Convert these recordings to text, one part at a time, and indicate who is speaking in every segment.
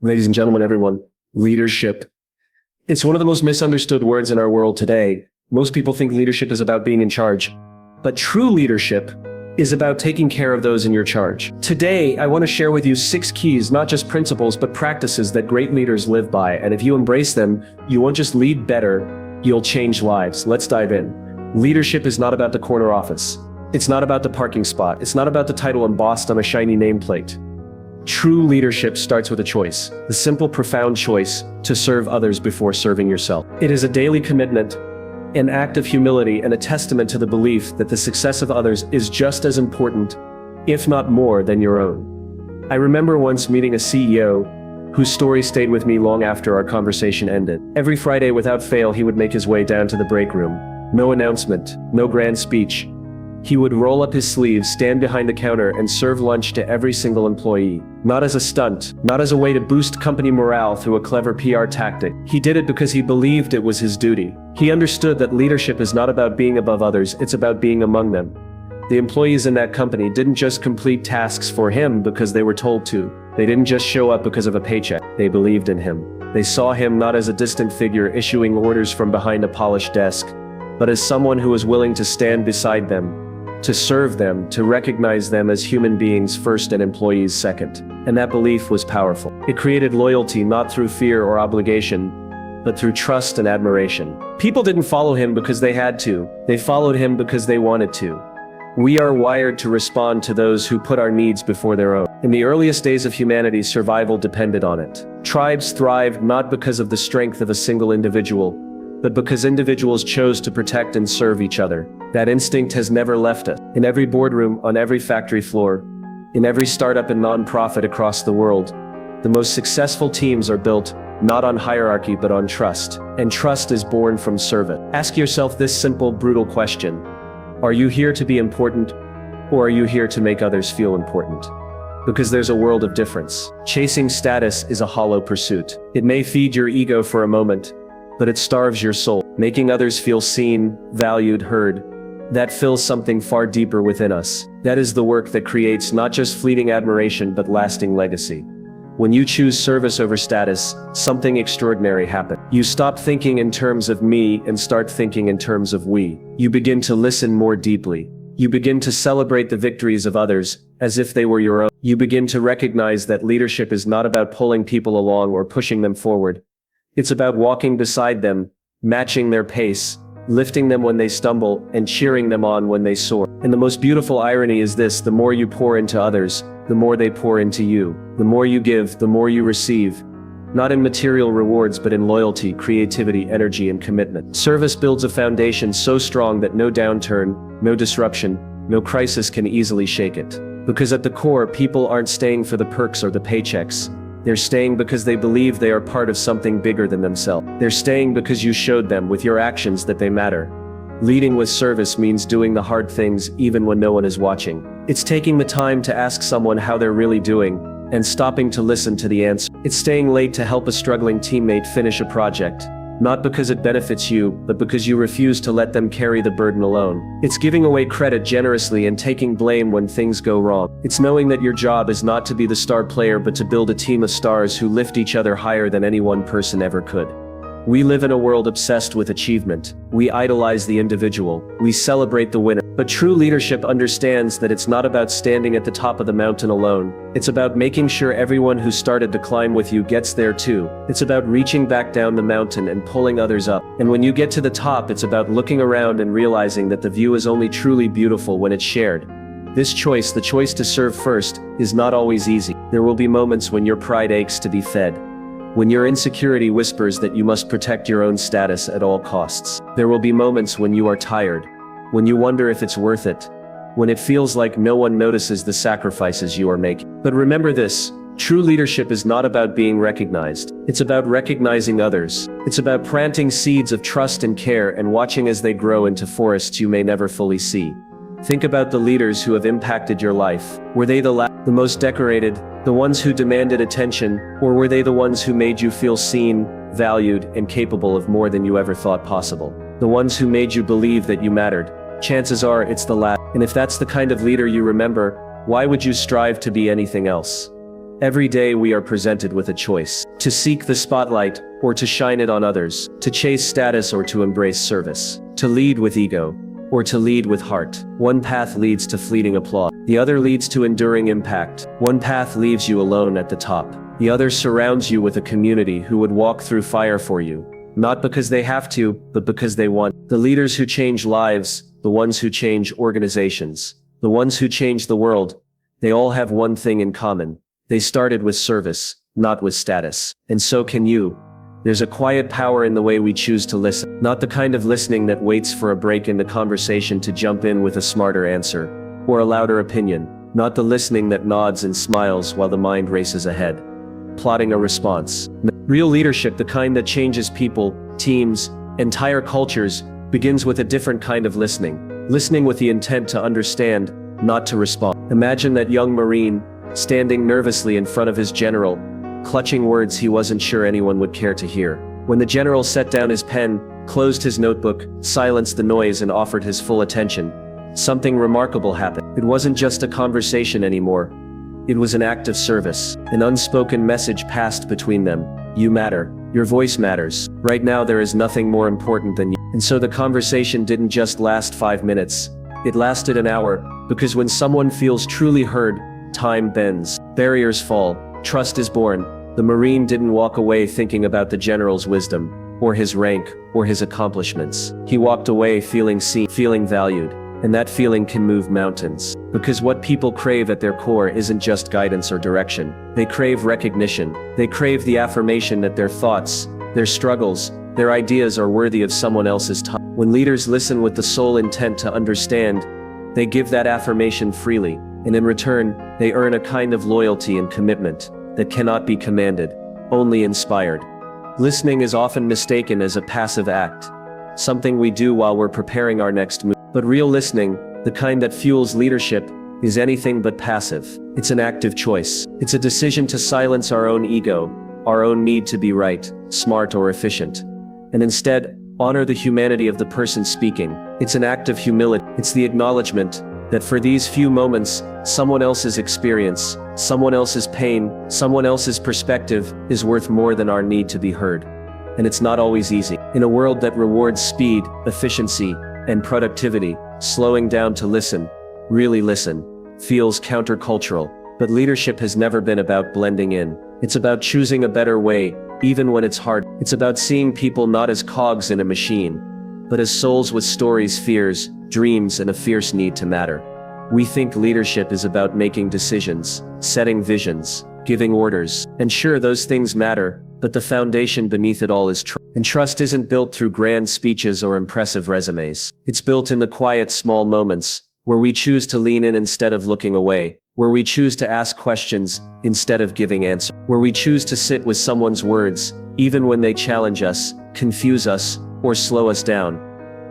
Speaker 1: Ladies and gentlemen, everyone, leadership. It's one of the most misunderstood words in our world today. Most people think leadership is about being in charge, but true leadership is about taking care of those in your charge. Today, I want to share with you 6 keys, not just principles, but practices that great leaders live by. And if you embrace them, you won't just lead better, you'll change lives. Let's dive in. Leadership is not about the corner office. It's not about the parking spot. It's not about the title embossed on a shiny nameplate. True leadership starts with a choice, the simple, profound choice to serve others before serving yourself. It is a daily commitment, an act of humility, and a testament to the belief that the success of others is just as important, if not more, than your own. I remember once meeting a CEO whose story stayed with me long after our conversation ended. Every Friday, without fail, he would make his way down to the break room. No announcement, no grand speech. He would roll up his sleeves, stand behind the counter, and serve lunch to every single employee. Not as a stunt, not as a way to boost company morale through a clever PR tactic. He did it because he believed it was his duty. He understood that leadership is not about being above others, it's about being among them. The employees in that company didn't just complete tasks for him because they were told to. They didn't just show up because of a paycheck. They believed in him. They saw him not as a distant figure issuing orders from behind a polished desk, but as someone who was willing to stand beside them, to serve them, to recognize them as human beings first and employees second. And that belief was powerful. It created loyalty not through fear or obligation, but through trust and admiration. People didn't follow him because they had to. They followed him because they wanted to. We are wired to respond to those who put our needs before their own. In the earliest days of humanity, survival depended on it. Tribes thrived not because of the strength of a single individual, but because individuals chose to protect and serve each other. That instinct has never left us. In every boardroom, on every factory floor, in every startup and nonprofit across the world, the most successful teams are built not on hierarchy but on trust. And trust is born from service. Ask yourself this simple, brutal question. Are you here to be important, or are you here to make others feel important? Because there's a world of difference. Chasing status is a hollow pursuit. It may feed your ego for a moment, but it starves your soul. Making others feel seen, valued, heard, that fills something far deeper within us. That is the work that creates not just fleeting admiration but lasting legacy. When you choose service over status, something extraordinary happens. You stop thinking in terms of me and start thinking in terms of we. You begin to listen more deeply. You begin to celebrate the victories of others as if they were your own. You begin to recognize that leadership is not about pulling people along or pushing them forward. It's about walking beside them, matching their pace, lifting them when they stumble, and cheering them on when they soar. And the most beautiful irony is this: the more you pour into others, the more they pour into you. The more you give, the more you receive. Not in material rewards, but in loyalty, creativity, energy, and commitment. Service builds a foundation so strong that no downturn, no disruption, no crisis can easily shake it. Because at the core, people aren't staying for the perks or the paychecks. They're staying because they believe they are part of something bigger than themselves. They're staying because you showed them with your actions that they matter. Leading with service means doing the hard things even when no one is watching. It's taking the time to ask someone how they're really doing, and stopping to listen to the answer. It's staying late to help a struggling teammate finish a project, not because it benefits you, but because you refuse to let them carry the burden alone. It's giving away credit generously and taking blame when things go wrong. It's knowing that your job is not to be the star player but to build a team of stars who lift each other higher than any one person ever could. We live in a world obsessed with achievement. We idolize the individual. We celebrate the winner. But true leadership understands that it's not about standing at the top of the mountain alone. It's about making sure everyone who started to climb with you gets there too. It's about reaching back down the mountain and pulling others up. And when you get to the top, it's about looking around and realizing that the view is only truly beautiful when it's shared. This choice, the choice to serve first, is not always easy. There will be moments when your pride aches to be fed. When your insecurity whispers that you must protect your own status at all costs. There will be moments when you are tired, when you wonder if it's worth it, when it feels like no one notices the sacrifices you are making. But remember this: true leadership is not about being recognized. It's about recognizing others. It's about planting seeds of trust and care and watching as they grow into forests you may never fully see. Think about the leaders who have impacted your life. Were they the most decorated, the ones who demanded attention, or were they the ones who made you feel seen, valued, and capable of more than you ever thought possible? The ones who made you believe that you mattered. Chances are it's the latter. And if that's the kind of leader you remember, why would you strive to be anything else? Every day we are presented with a choice: to seek the spotlight or to shine it on others, to chase status or to embrace service, to lead with ego or to lead with heart. One path leads to fleeting applause. The other leads to enduring impact. One path leaves you alone at the top. The other surrounds you with a community who would walk through fire for you, not because they have to, but because they want. The leaders who change lives, the ones who change organizations, the ones who change the world, they all have one thing in common. They started with service, not with status. And so can you. There's a quiet power in the way we choose to listen, not the kind of listening that waits for a break in the conversation to jump in with a smarter answer or a louder opinion, not the listening that nods and smiles while the mind races ahead, plotting a response. Real leadership, the kind that changes people, teams, entire cultures, begins with a different kind of listening with the intent to understand, not to respond. Imagine that young Marine standing nervously in front of his general, clutching words he wasn't sure anyone would care to hear. When the general set down his pen, closed his notebook, silenced the noise and offered his full attention, something remarkable happened. It wasn't just a conversation anymore. It was an act of service. An unspoken message passed between them. You matter. Your voice matters. Right now there is nothing more important than you. And so the conversation didn't just last 5 minutes. It lasted an hour, because when someone feels truly heard, time bends, barriers fall, trust is born. The Marine didn't walk away thinking about the general's wisdom, or his rank, or his accomplishments. He walked away feeling seen, feeling valued. And that feeling can move mountains. Because what people crave at their core isn't just guidance or direction. They crave recognition. They crave the affirmation that their thoughts, their struggles, their ideas are worthy of someone else's time. When leaders listen with the sole intent to understand, they give that affirmation freely, and in return, they earn a kind of loyalty and commitment that cannot be commanded, only inspired. Listening is often mistaken as a passive act, something we do while we're preparing our next move. But real listening, the kind that fuels leadership, is anything but passive. It's an active choice. It's a decision to silence our own ego, our own need to be right, smart, or efficient, and instead, honor the humanity of the person speaking. It's an act of humility. It's the acknowledgement that for these few moments, someone else's experience, someone else's pain, someone else's perspective is worth more than our need to be heard. And it's not always easy. In a world that rewards speed, efficiency, and productivity, slowing down to listen, really listen, feels countercultural. But leadership has never been about blending in. It's about choosing a better way, even when it's hard. It's about seeing people not as cogs in a machine, but as souls with stories, fears, dreams, and a fierce need to matter. We think leadership is about making decisions, setting visions, giving orders. And sure, those things matter, but the foundation beneath it all is trust. And trust isn't built through grand speeches or impressive resumes. It's built in the quiet, small moments, where we choose to lean in instead of looking away, where we choose to ask questions instead of giving answers, where we choose to sit with someone's words, even when they challenge us, confuse us, or slow us down.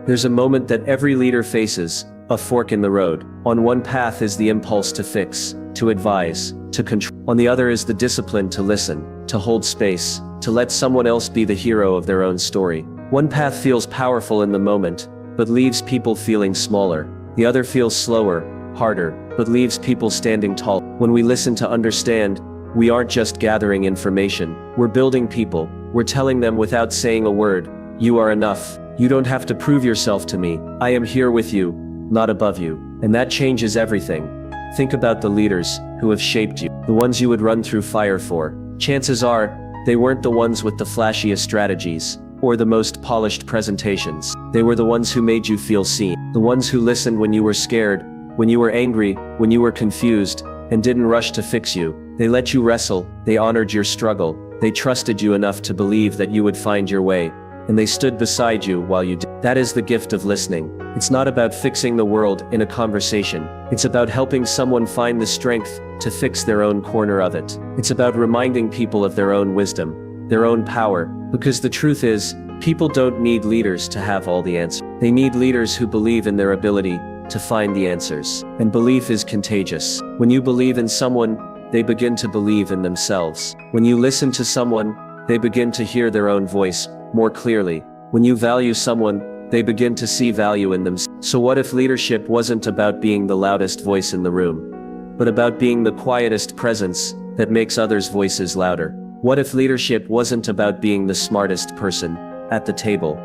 Speaker 1: There's a moment that every leader faces, a fork in the road. On one path is the impulse to fix, to advise, to control. On the other is the discipline to listen, to hold space, to let someone else be the hero of their own story. One path feels powerful in the moment, but leaves people feeling smaller. The other feels slower, harder, but leaves people standing tall. When we listen to understand, we aren't just gathering information. We're building people. We're telling them without saying a word, you are enough. You don't have to prove yourself to me. I am here with you, not above you. And that changes everything. Think about the leaders who have shaped you, the ones you would run through fire for. Chances are, they weren't the ones with the flashiest strategies, or the most polished presentations. They were the ones who made you feel seen. The ones who listened when you were scared, when you were angry, when you were confused, and didn't rush to fix you. They let you wrestle, they honored your struggle, they trusted you enough to believe that you would find your way, and they stood beside you while you did. That is the gift of listening. It's not about fixing the world in a conversation. It's about helping someone find the strength to fix their own corner of it. It's about reminding people of their own wisdom, their own power, because the truth is, people don't need leaders to have all the answers. They need leaders who believe in their ability to find the answers. And belief is contagious. When you believe in someone, they begin to believe in themselves. When you listen to someone, they begin to hear their own voice more clearly. When you value someone, they begin to see value in themselves. So what if leadership wasn't about being the loudest voice in the room, but about being the quietest presence that makes others' voices louder? What if leadership wasn't about being the smartest person at the table,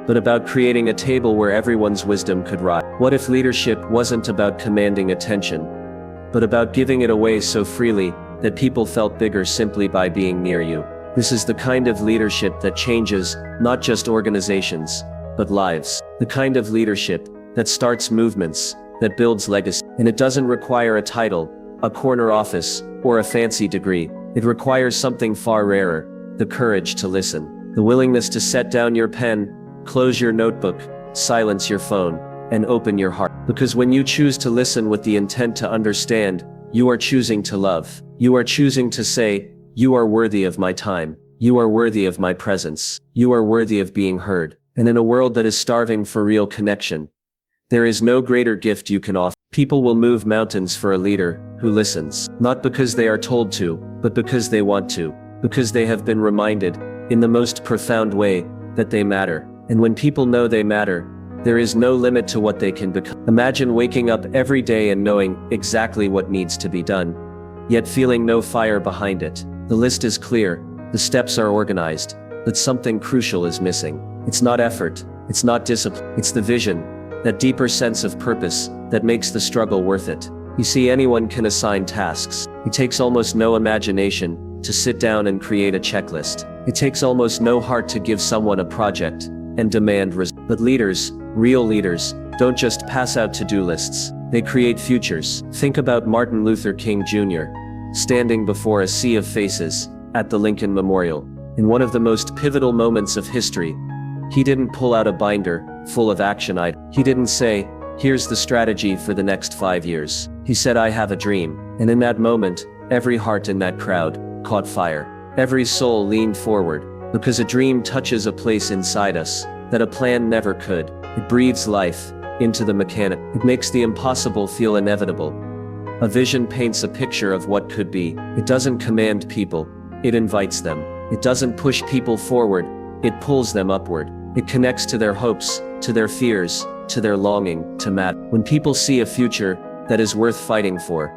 Speaker 1: but about creating a table where everyone's wisdom could rise? What if leadership wasn't about commanding attention, but about giving it away so freely that people felt bigger simply by being near you? This is the kind of leadership that changes not just organizations, but lives. The kind of leadership that starts movements, that builds legacy. And it doesn't require a title, a corner office, or a fancy degree. It requires something far rarer: the courage to listen, the willingness to set down your pen, close your notebook, silence your phone, and open your heart. Because when you choose to listen with the intent to understand, you are choosing to love. You are choosing to say, "You are worthy of my time. You are worthy of my presence. You are worthy of being heard." And in a world that is starving for real connection, there is no greater gift you can offer. People will move mountains for a leader who listens, not because they are told to, but because they want to, because they have been reminded, in the most profound way, that they matter. And when people know they matter, there is no limit to what they can become. Imagine waking up every day and knowing exactly what needs to be done, yet feeling no fire behind it. The list is clear, the steps are organized, but something crucial is missing. It's not effort, it's not discipline, it's the vision, that deeper sense of purpose that makes the struggle worth it. You see, anyone can assign tasks. It takes almost no imagination to sit down and create a checklist. It takes almost no heart to give someone a project and demand results. But leaders, real leaders, don't just pass out to-do lists. They create futures. Think about Martin Luther King Jr. standing before a sea of faces at the Lincoln Memorial. In one of the most pivotal moments of history, he didn't pull out a binder full of action items. He didn't say, "Here's the strategy for the next 5 years." He said, "I have a dream." And in that moment, every heart in that crowd caught fire. Every soul leaned forward, because a dream touches a place inside us that a plan never could. It breathes life into the mechanic. It makes the impossible feel inevitable. A vision paints a picture of what could be. It doesn't command people, it invites them. It doesn't push people forward, it pulls them upward. It connects to their hopes, to their fears, to their longing to matter. When people see a future that is worth fighting for,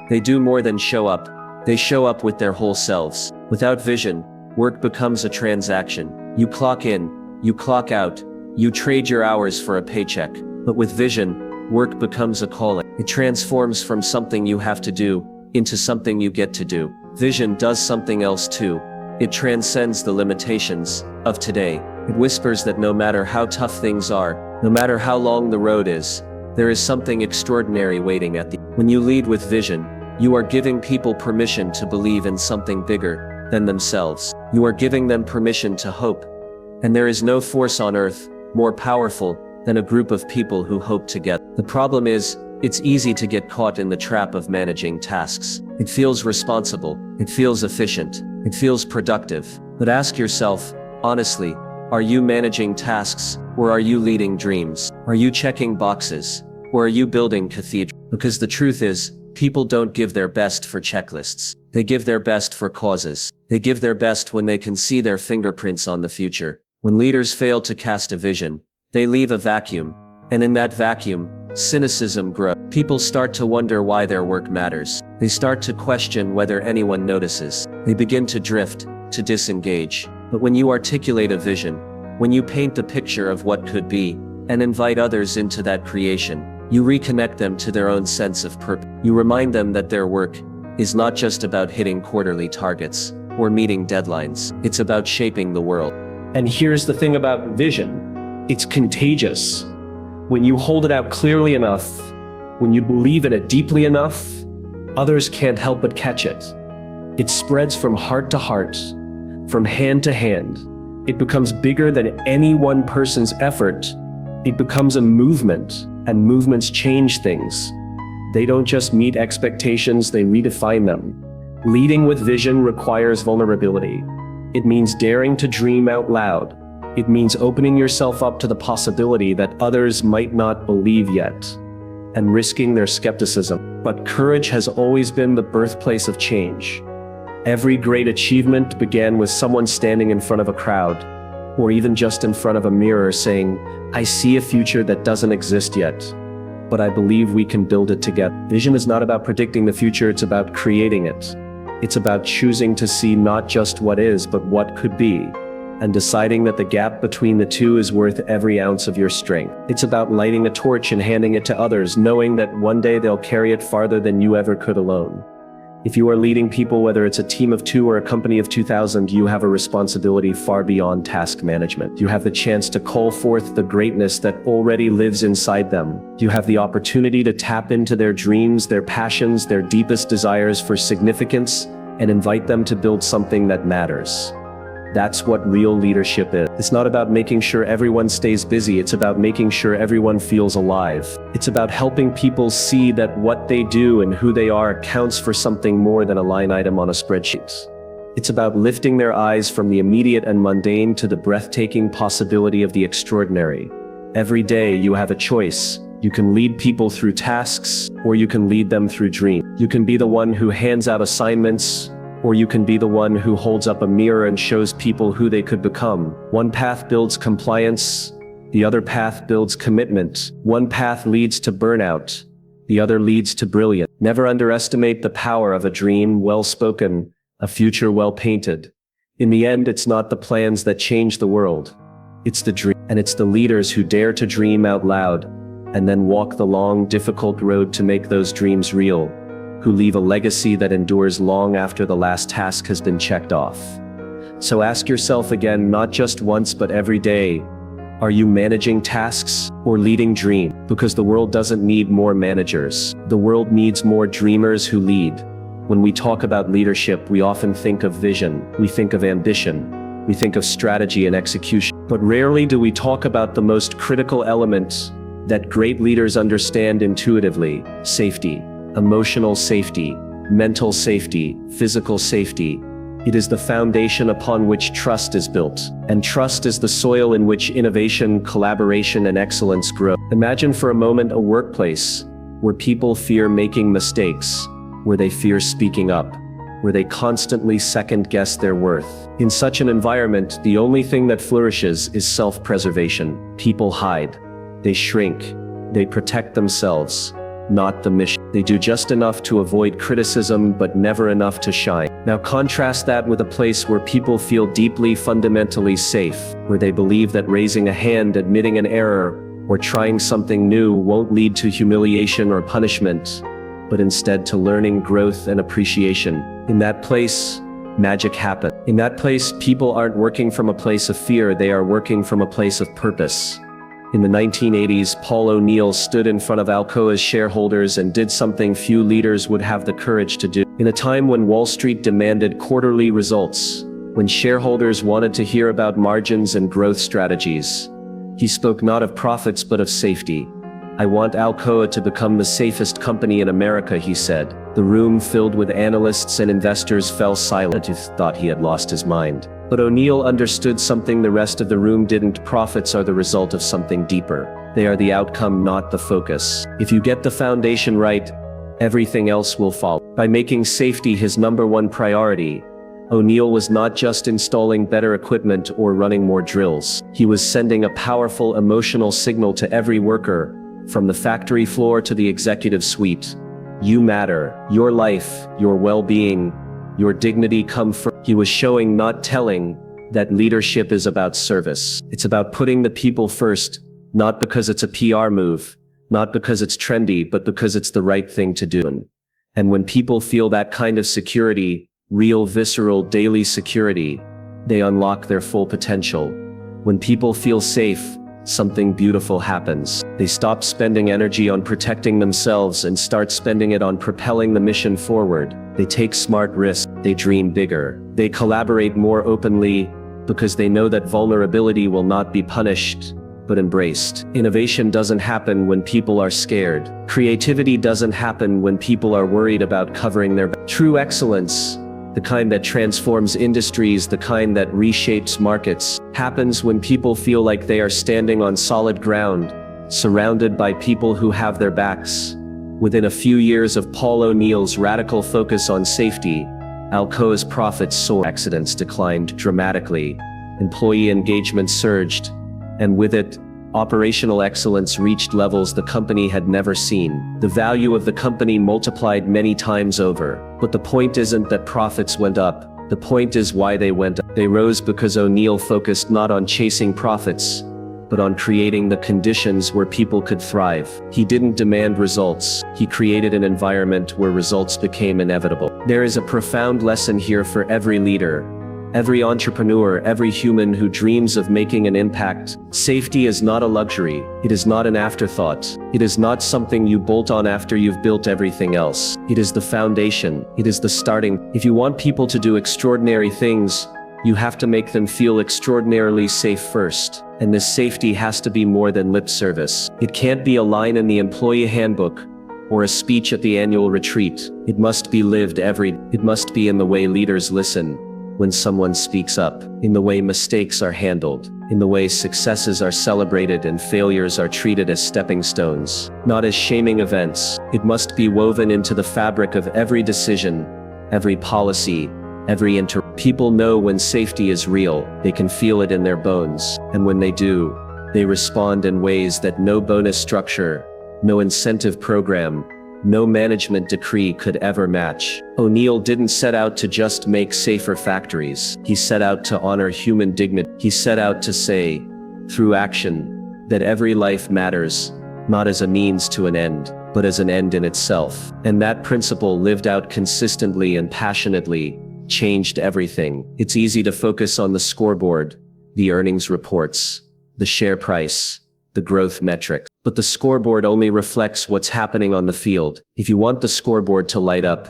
Speaker 1: they do more than show up. They show up with their whole selves. Without vision, work becomes a transaction. You clock in, you clock out, you trade your hours for a paycheck. But with vision, work becomes a calling. It transforms from something you have to do into something you get to do. Vision does something else too. It transcends the limitations of today. It whispers that no matter how tough things are, no matter how long the road is, there is something extraordinary waiting at the end. When you lead with vision, you are giving people permission to believe in something bigger than themselves. You are giving them permission to hope. And there is no force on earth more powerful than a group of people who hope together. The problem is, it's easy to get caught in the trap of managing tasks. It feels responsible, it feels efficient, it feels productive. But ask yourself, honestly, are you managing tasks, or are you leading dreams? Are you checking boxes, or are you building cathedrals? Because the truth is, people don't give their best for checklists. They give their best for causes. They give their best when they can see their fingerprints on the future. When leaders fail to cast a vision, they leave a vacuum. And in that vacuum, cynicism grows. People start to wonder why their work matters. They start to question whether anyone notices. They begin to drift, to disengage. But when you articulate a vision, when you paint the picture of what could be, and invite others into that creation, you reconnect them to their own sense of purpose. You remind them that their work is not just about hitting quarterly targets or meeting deadlines. It's about shaping the world.
Speaker 2: And here's the thing about vision. It's contagious. When you hold it out clearly enough, when you believe in it deeply enough, others can't help but catch it. It spreads from heart to heart, from hand to hand. It becomes bigger than any one person's effort. It becomes a movement, and movements change things. They don't just meet expectations, they redefine them. Leading with vision requires vulnerability. It means daring to dream out loud. It means opening yourself up to the possibility that others might not believe yet, and risking their skepticism. But courage has always been the birthplace of change. Every great achievement began with someone standing in front of a crowd, or even just in front of a mirror saying, "I see a future that doesn't exist yet, but I believe we can build it together." Vision is not about predicting the future, it's about creating it. It's about choosing to see not just what is, but what could be, and deciding that the gap between the two is worth every ounce of your strength. It's about lighting a torch and handing it to others, knowing that one day they'll carry it farther than you ever could alone. If you are leading people, whether it's a team of 2 or a company of 2,000, you have a responsibility far beyond task management. You have the chance to call forth the greatness that already lives inside them. You have the opportunity to tap into their dreams, their passions, their deepest desires for significance, and invite them to build something that matters. That's what real leadership is. It's not about making sure everyone stays busy, it's about making sure everyone feels alive. It's about helping people see that what they do and who they are counts for something more than a line item on a spreadsheet. It's about lifting their eyes from the immediate and mundane to the breathtaking possibility of the extraordinary. Every day you have a choice. You can lead people through tasks, or you can lead them through dreams. You can be the one who hands out assignments, or you can be the one who holds up a mirror and shows people who they could become. One path builds compliance, the other path builds commitment. One path leads to burnout, the other leads to brilliance. Never underestimate the power of a dream well spoken, a future well painted. In the end, it's not the plans that change the world. It's the dream, and it's the leaders who dare to dream out loud, and then walk the long, difficult road to make those dreams real, who leave a legacy that endures long after the last task has been checked off. So ask yourself again, not just once but every day, are you managing tasks or leading dreams? Because the world doesn't need more managers. The world needs more dreamers who lead. When we talk about leadership, we often think of vision, we think of ambition, we think of strategy and execution. But rarely do we talk about the most critical element that great leaders understand intuitively: safety. Emotional safety, mental safety, physical safety. It is the foundation upon which trust is built, and trust is the soil in which innovation, collaboration, and excellence grow. Imagine for a moment a workplace where people fear making mistakes, where they fear speaking up, where they constantly second-guess their worth. In such an environment, the only thing that flourishes is self-preservation. People hide, they shrink, they protect themselves, not the mission. They do just enough to avoid criticism, but never enough to shine. Now contrast that with a place where people feel deeply, fundamentally safe, where they believe that raising a hand, admitting an error, or trying something new won't lead to humiliation or punishment, but instead to learning, growth, and appreciation. In that place, magic happens. In that place, people aren't working from a place of fear, they are working from a place of purpose. In the 1980s, Paul O'Neill stood in front of Alcoa's shareholders and did something few leaders would have the courage to do. In a time when Wall Street demanded quarterly results, when shareholders wanted to hear about margins and growth strategies, he spoke not of profits but of safety. "I want Alcoa to become the safest company in America," he said. The room filled with analysts and investors fell silent. He thought he had lost his mind. But O'Neill understood something the rest of the room didn't. Profits are the result of something deeper. They are the outcome, not the focus. If you get the foundation right, everything else will follow. By making safety his #1 priority, O'Neill was not just installing better equipment or running more drills. He was sending a powerful emotional signal to every worker, from the factory floor to the executive suite. You matter. Your life, your well-being, your dignity come first. He was showing, not telling, that leadership is about service. It's about putting the people first, not because it's a PR move, not because it's trendy, but because it's the right thing to do. And when people feel that kind of security, real, visceral, daily security, they unlock their full potential. When people feel safe, something beautiful happens. They stop spending energy on protecting themselves and start spending it on propelling the mission forward. They take smart risks. They dream bigger. They collaborate more openly because they know that vulnerability will not be punished, but embraced. Innovation doesn't happen when people are scared. Creativity doesn't happen when people are worried about covering their back. True excellence, the kind that transforms industries, the kind that reshapes markets, happens when people feel like they are standing on solid ground, surrounded by people who have their backs. Within a few years of Paul O'Neill's radical focus on safety, Alcoa's profits soared, accidents declined dramatically, employee engagement surged, and with it, Operational excellence reached levels the company had never seen. The value of the company multiplied many times over. But the point isn't that profits went up. The point is why they went up. They rose because O'Neill focused not on chasing profits, but on creating the conditions where people could thrive. He didn't demand results. He created an environment where results became inevitable. There is a profound lesson here for every leader, every entrepreneur, every human who dreams of making an impact. Safety is not a luxury. It is not an afterthought. It is not something you bolt on after you've built everything else. It is the foundation. It is the starting. If you want people to do extraordinary things, you have to make them feel extraordinarily safe first. And this safety has to be more than lip service. It can't be a line in the employee handbook or a speech at the annual retreat. It must be lived It must be in the way leaders listen when someone speaks up, in the way mistakes are handled, in the way successes are celebrated and failures are treated as stepping stones, not as shaming events. It must be woven into the fabric of every decision, every policy, People know when safety is real. They can feel it in their bones. And when they do, they respond in ways that no bonus structure, no incentive program, no management decree could ever match. O'Neill didn't set out to just make safer factories. He set out to honor human dignity. He set out to say, through action, that every life matters, not as a means to an end, but as an end in itself. And that principle, lived out consistently and passionately, changed everything. It's easy to focus on the scoreboard, the earnings reports, the share price, the growth metrics. But the scoreboard only reflects what's happening on the field. If you want the scoreboard to light up,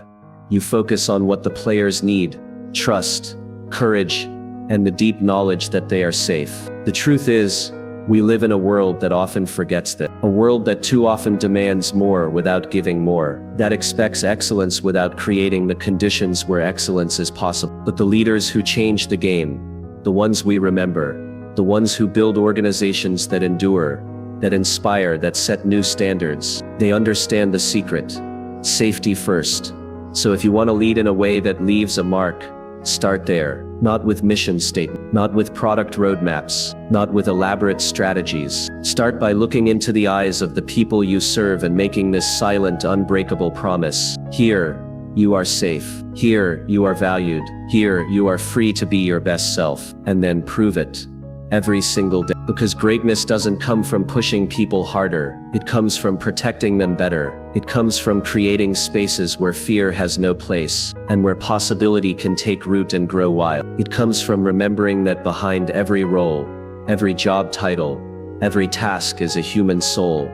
Speaker 2: you focus on what the players need: trust, courage, and the deep knowledge that they are safe. The truth is, we live in a world that often forgets that. A world that too often demands more without giving more. That expects excellence without creating the conditions where excellence is possible. But the leaders who change the game, the ones we remember, the ones who build organizations that endure, that inspire, that set new standards, they understand the secret. Safety first. So if you want to lead in a way that leaves a mark, start there. Not with mission statement, not with product roadmaps, not with elaborate strategies. Start by looking into the eyes of the people you serve and making this silent, unbreakable promise. Here, you are safe. Here, you are valued. Here, you are free to be your best self. And then prove it. Every single day. Because greatness doesn't come from pushing people harder. It comes from protecting them better. It comes from creating spaces where fear has no place, and where possibility can take root and grow wild. It comes from remembering that behind every role, every job title, every task is a human soul,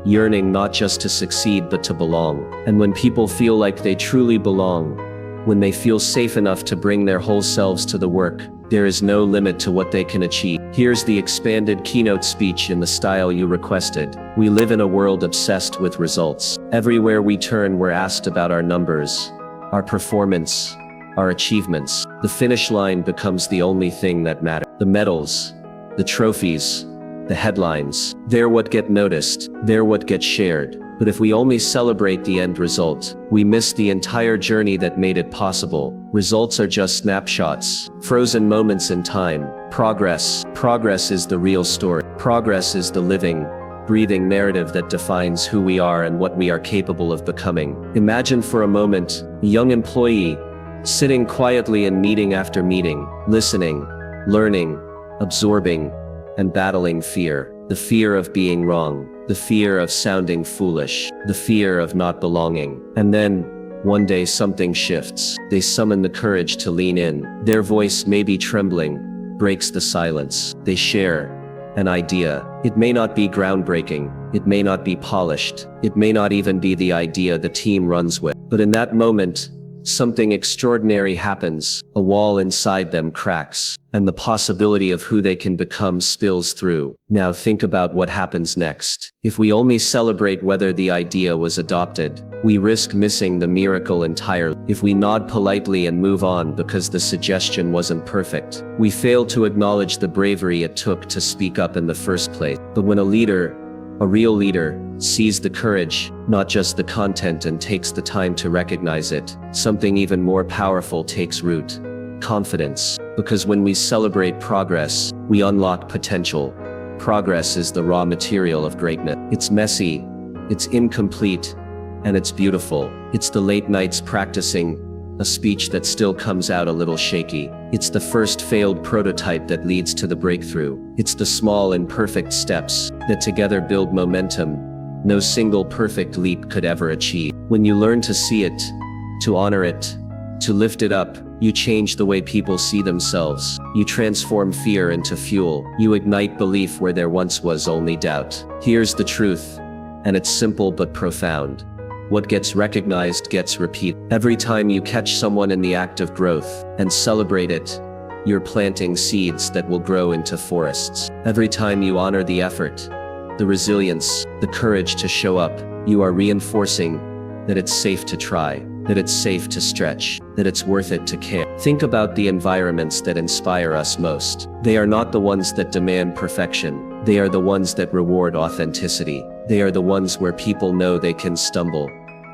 Speaker 2: yearning not just to succeed but to belong. And when people feel like they truly belong, when they feel safe enough to bring their whole selves to the work, there is no limit to what they can achieve. Here's the expanded keynote speech in the style you requested. We live in a world obsessed with results. Everywhere we turn, we're asked about our numbers, our performance, our achievements. The finish line becomes the only thing that matters. The medals, the trophies, the headlines, they're what get noticed, they're what get shared. But if we only celebrate the end result, we miss the entire journey that made it possible. Results are just snapshots, frozen moments in time. Progress is the real story. Progress is the living, breathing narrative that defines who we are and what we are capable of becoming. Imagine for a moment, a young employee, sitting quietly in meeting after meeting, listening, learning, absorbing, and battling fear. The fear of being wrong, the fear of sounding foolish, the fear of not belonging. And then, one day something shifts. They summon the courage to lean in. Their voice may be trembling, breaks the silence. They share an idea. It may not be groundbreaking, it may not be polished, it may not even be the idea the team runs with. But in that moment, something extraordinary happens. A wall inside them cracks, and the possibility of who they can become spills through. Now think about what happens next. If we only celebrate whether the idea was adopted, we risk missing the miracle entirely. If we nod politely and move on because the suggestion wasn't perfect, we fail to acknowledge the bravery it took to speak up in the first place. But when a leader, a real leader, sees the courage, not just the content, and takes the time to recognize it, something even more powerful takes root: confidence. Because when we celebrate progress, we unlock potential. Progress is the raw material of greatness. It's messy, it's incomplete, and it's beautiful. It's the late nights practicing a speech that still comes out a little shaky. It's the first failed prototype that leads to the breakthrough. It's the small imperfect steps that together build momentum no single perfect leap could ever achieve. When you learn to see it, to honor it, to lift it up, you change the way people see themselves. You transform fear into fuel. You ignite belief where there once was only doubt. Here's the truth, and it's simple but profound. What gets recognized gets repeated. Every time you catch someone in the act of growth and celebrate it, you're planting seeds that will grow into forests. Every time you honor the effort, the resilience, the courage to show up, you are reinforcing that it's safe to try, that it's safe to stretch, that it's worth it to care. Think about the environments that inspire us most. They are not the ones that demand perfection. They are the ones that reward authenticity. They are the ones where people know they can stumble,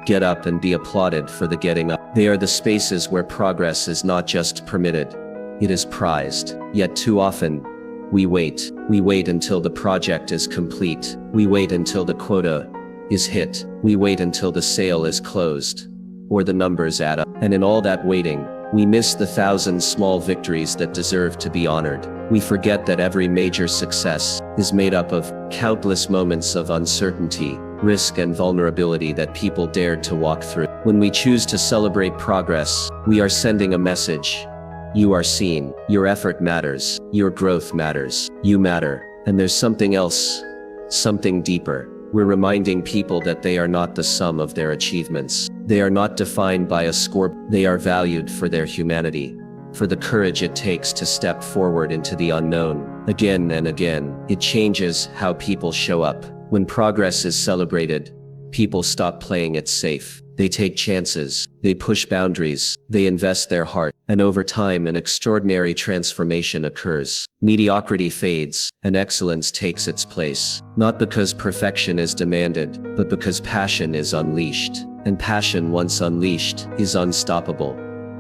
Speaker 2: get up, and be applauded for the getting up. They are the spaces where progress is not just permitted, it is prized. Yet too often, we wait. We wait until the project is complete. We wait until the quota is hit. We wait until the sale is closed, or the numbers add up. And in all that waiting, we miss the thousand small victories that deserve to be honored. We forget that every major success is made up of countless moments of uncertainty, risk, and vulnerability that people dared to walk through. When we choose to celebrate progress, we are sending a message. You are seen. Your effort matters. Your growth matters. You matter. And there's something else, something deeper. We're reminding people that they are not the sum of their achievements. They are not defined by a score. They are valued for their humanity, for the courage it takes to step forward into the unknown. Again and again, it changes how people show up. When progress is celebrated, people stop playing it safe. They take chances, they push boundaries, they invest their heart, and over time an extraordinary transformation occurs. Mediocrity fades, and excellence takes its place. Not because perfection is demanded, but because passion is unleashed. And passion, once unleashed, is unstoppable.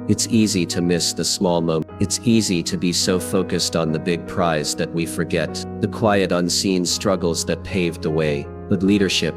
Speaker 2: It's easy to miss the small moment. It's easy to be so focused on the big prize that we forget the quiet, unseen struggles that paved the way. But leadership,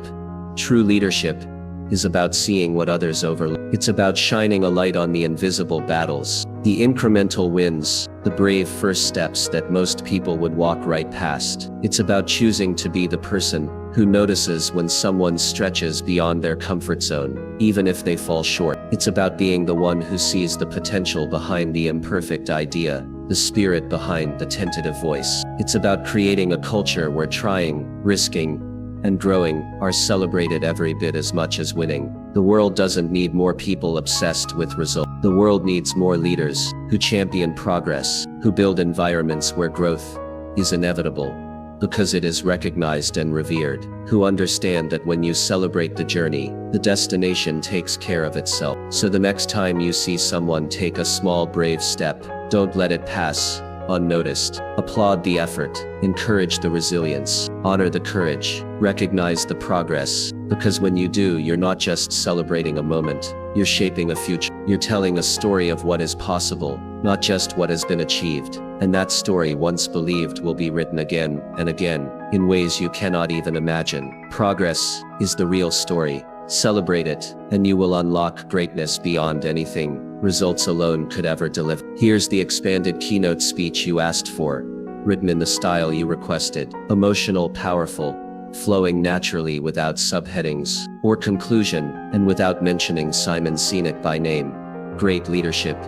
Speaker 2: true leadership, is about seeing what others overlook. It's about shining a light on the invisible battles, the incremental wins, the brave first steps that most people would walk right past. It's about choosing to be the person who notices when someone stretches beyond their comfort zone, even if they fall short. It's about being the one who sees the potential behind the imperfect idea, the spirit behind the tentative voice. It's about creating a culture where trying, risking, and growing are celebrated every bit as much as winning. The world doesn't need more people obsessed with results. The world needs more leaders who champion progress, who build environments where growth is inevitable because it is recognized and revered, who understand that when you celebrate the journey, the destination takes care of itself. So the next time you see someone take a small, brave step, don't let it pass unnoticed. Applaud the effort, encourage the resilience, honor the courage, recognize the progress, because when you do, you're not just celebrating a moment, you're shaping a future. You're telling a story of what is possible, not just what has been achieved. And that story, once believed, will be written again and again, in ways you cannot even imagine. Progress is the real story. Celebrate it, and you will unlock greatness beyond anything results alone could ever deliver. Here's the expanded keynote speech you asked for, written in the style you requested. Emotional, powerful, flowing naturally without subheadings or conclusion, and without mentioning Simon Sinek by name. Great leadership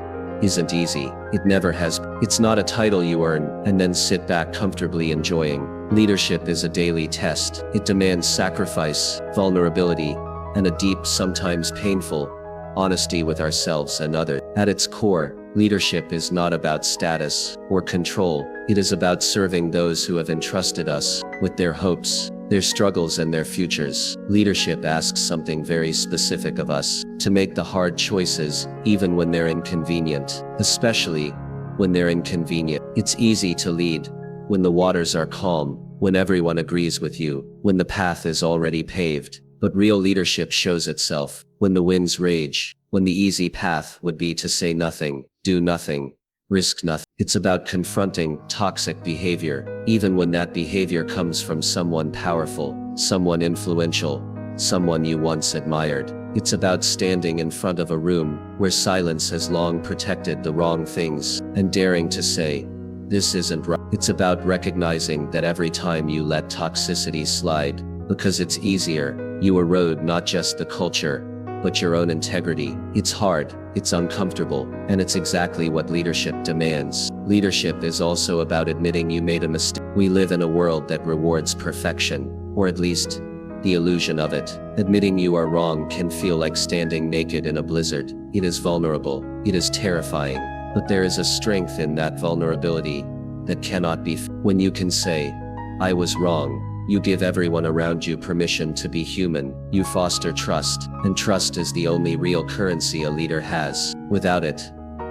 Speaker 2: isn't easy. It never has. It's not a title you earn and then sit back comfortably enjoying. Leadership is a daily test. It demands sacrifice, vulnerability, and a deep, sometimes painful, honesty with ourselves and others. At its core, leadership is not about status or control. It is about serving those who have entrusted us with their hopes, their struggles, and their futures. Leadership asks something very specific of us: to make the hard choices, even when they're inconvenient, especially when they're inconvenient. It's easy to lead when the waters are calm, when everyone agrees with you, when the path is already paved. But real leadership shows itself when the winds rage, when the easy path would be to say nothing, do nothing, risk nothing.
Speaker 3: It's about confronting toxic behavior, even when that behavior comes from someone powerful, someone influential, someone you once admired. It's about standing in front of a room where silence has long protected the wrong things and daring to say, "This isn't right." It's about recognizing that every time you let toxicity slide, because it's easier, you erode not just the culture, but your own integrity. It's hard, it's uncomfortable, and it's exactly what leadership demands. Leadership is also about admitting you made a mistake. We live in a world that rewards perfection, or at least the illusion of it. Admitting you are wrong can feel like standing naked in a blizzard. It is vulnerable, it is terrifying, but there is a strength in that vulnerability that cannot be when you can say, "I was wrong." You give everyone around you permission to be human. You foster trust, and trust is the only real currency a leader has. Without it,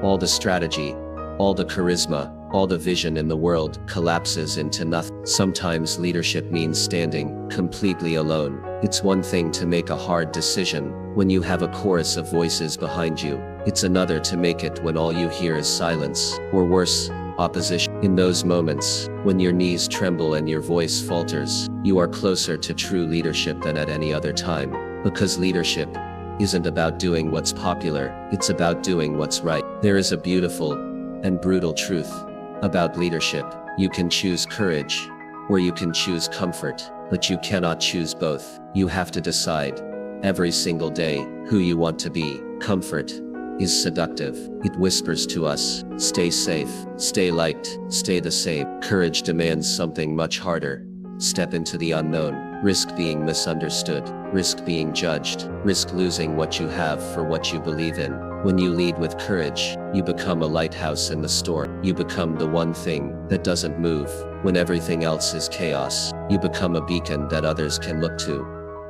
Speaker 3: all the strategy, all the charisma, all the vision in the world collapses into nothing. Sometimes leadership means standing completely alone. It's one thing to make a hard decision when you have a chorus of voices behind you. It's another to make it when all you hear is silence, or worse, opposition. In those moments, when your knees tremble and your voice falters, you are closer to true leadership than at any other time. Because leadership isn't about doing what's popular, it's about doing what's right. There is a beautiful and brutal truth about leadership. You can choose courage, or you can choose comfort, but you cannot choose both. You have to decide every single day who you want to be. Comfort is seductive. It whispers to us, "Stay safe, stay liked, stay the same." Courage demands something much harder. Step into the unknown, risk being misunderstood, risk being judged, risk losing what you have for what you believe in. When you lead with courage, you become a lighthouse in the storm. You become the one thing that doesn't move when everything else is chaos. You become a beacon that others can look to.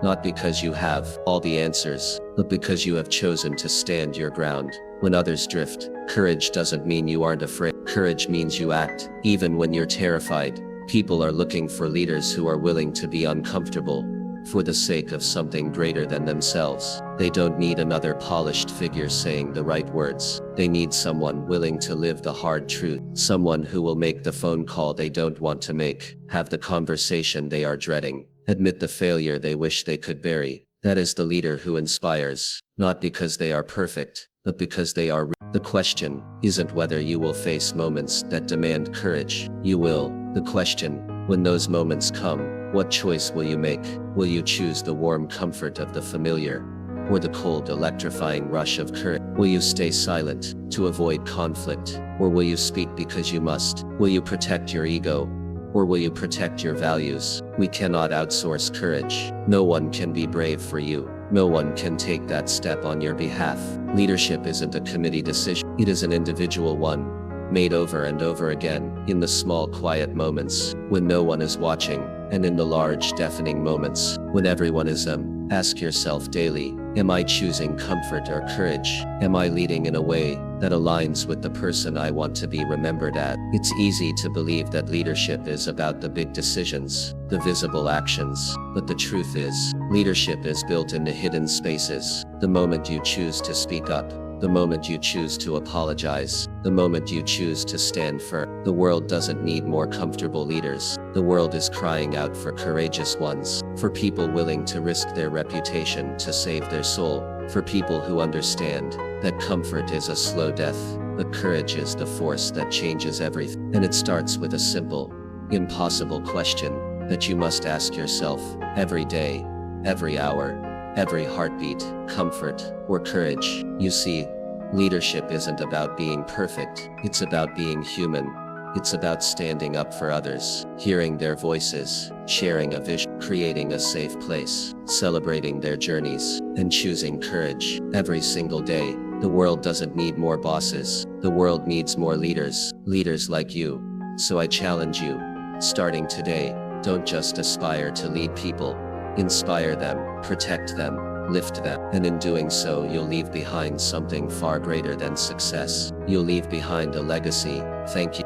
Speaker 3: Not because you have all the answers, but because you have chosen to stand your ground. When others drift, courage doesn't mean you aren't afraid. Courage means you act, even when you're terrified. People are looking for leaders who are willing to be uncomfortable, for the sake of something greater than themselves. They don't need another polished figure saying the right words. They need someone willing to live the hard truth. Someone who will make the phone call they don't want to make, have the conversation they are dreading, admit the failure they wish they could bury. That is the leader who inspires, not because they are perfect, but because they are. The question isn't whether you will face moments that demand courage. You will. The question, when those moments come, what choice will you make? Will you choose the warm comfort of the familiar, or the cold, electrifying rush of courage? Will you stay silent to avoid conflict, or will you speak because you must? Will you protect your ego, or will you protect your values? We cannot outsource courage. No one can be brave for you. No one can take that step on your behalf. Leadership isn't a committee decision. It is an individual one, made over and over again, in the small quiet moments, when no one is watching, and in the large deafening moments, when everyone is. Ask yourself daily, am I choosing comfort or courage? Am I leading in a way that aligns with the person I want to be remembered as? It's easy to believe that leadership is about the big decisions, the visible actions, but the truth is, leadership is built in the hidden spaces. The moment you choose to speak up, the moment you choose to apologize, the moment you choose to stand firm. The world doesn't need more comfortable leaders. The world is crying out for courageous ones, for people willing to risk their reputation to save their soul, for people who understand that comfort is a slow death, but courage is the force that changes everything. And it starts with a simple, impossible question that you must ask yourself every day, every hour, every heartbeat: comfort or courage? You see, leadership isn't about being perfect. It's about being human. It's about standing up for others, hearing their voices, sharing a vision, creating a safe place, celebrating their journeys, and choosing courage every single day. The world doesn't need more bosses. The world needs more leaders, leaders like you. So I challenge you, starting today, don't just aspire to lead people. Inspire them, protect them, lift them, and in doing so you'll leave behind something far greater than success. You'll leave behind a legacy. Thank you.